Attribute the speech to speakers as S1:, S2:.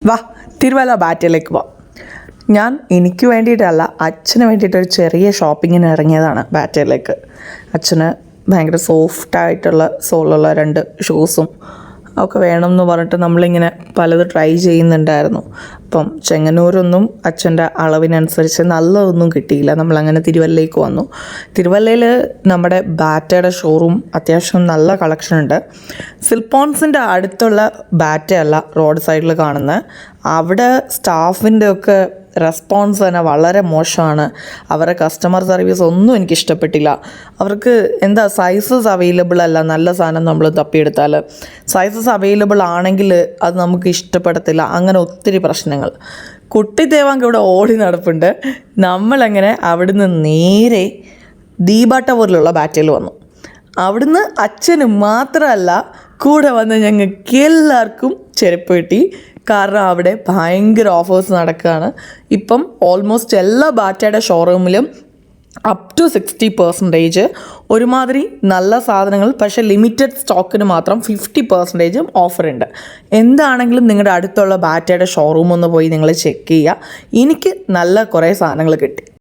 S1: വാ തിരുവല്ല ബാറ്റയിലേക്ക് പോവാം. ഞാൻ എനിക്ക് വേണ്ടിയിട്ടല്ല, അച്ഛന് വേണ്ടിയിട്ടൊരു ചെറിയ ഷോപ്പിങ്ങിന് ഇറങ്ങിയതാണ് ബാറ്റയിലേക്ക്. അച്ഛന് ഭയങ്കര സോഫ്റ്റായിട്ടുള്ള സോളുള്ള 2 ഷൂസും ഒക്കെ വേണമെന്ന് പറഞ്ഞിട്ട് നമ്മളിങ്ങനെ പലത് ട്രൈ ചെയ്യുന്നുണ്ടായിരുന്നു. അപ്പം ചെങ്ങന്നൂരൊന്നും അച്ഛൻ്റെ അളവിനനുസരിച്ച് നല്ലതൊന്നും കിട്ടിയില്ല. നമ്മളങ്ങനെ തിരുവല്ലയിലേക്ക് വന്നു. തിരുവല്ലയിൽ നമ്മുടെ ബാറ്റയുടെ ഷോറൂം അത്യാവശ്യം നല്ല കളക്ഷൻ ഉണ്ട്. സിൽപോൺസിൻ്റെ അടുത്തുള്ള ബാറ്റയല്ല റോഡ് സൈഡിൽ കാണുന്നത്. അവിടെ സ്റ്റാഫിൻ്റെ ഒക്കെ റെസ്പോൺസ് തന്നെ വളരെ മോശമാണ്. അവരുടെ കസ്റ്റമർ സർവീസ് ഒന്നും എനിക്കിഷ്ടപ്പെട്ടില്ല. അവർക്ക് എന്താ സൈസസ് അവൈലബിൾ അല്ല. നല്ല സാധനം നമ്മൾ തപ്പിയെടുത്താൽ സൈസസ് അവൈലബിൾ ആണെങ്കിൽ അത് നമുക്ക് ഇഷ്ടപ്പെടത്തില്ല. അങ്ങനെ ഒത്തിരി പ്രശ്നങ്ങൾ. കുട്ടി ദേവാങ്ക് ഇവിടെ ഓടി നടപ്പുണ്ട്. നമ്മളങ്ങനെ അവിടുന്ന് നേരെ ദീപ ടവറിലുള്ള ബാറ്റയിൽ വന്നു. അവിടുന്ന് അച്ഛന് മാത്രമല്ല കൂടെ വന്ന് ഞങ്ങൾക്ക് എല്ലാവർക്കും ചെരുപ്പ് കിട്ടി. കാരണം അവിടെ ഭയങ്കര ഓഫേഴ്സ് നടക്കുകയാണ്. ഇപ്പം ഓൾമോസ്റ്റ് എല്ലാ ബാറ്റയുടെ ഷോറൂമിലും അപ് ടു 60% ഒരുമാതിരി നല്ല സാധനങ്ങൾ, പക്ഷേ ലിമിറ്റഡ് സ്റ്റോക്കിന് മാത്രം 50% ഓഫറുണ്ട്. എന്താണെങ്കിലും നിങ്ങളുടെ അടുത്തുള്ള ബാറ്റയുടെ ഷോറൂം ഒന്ന് പോയി നിങ്ങൾ ചെക്ക് ചെയ്യുക. എനിക്ക് നല്ല കുറേ സാധനങ്ങൾ കിട്ടി.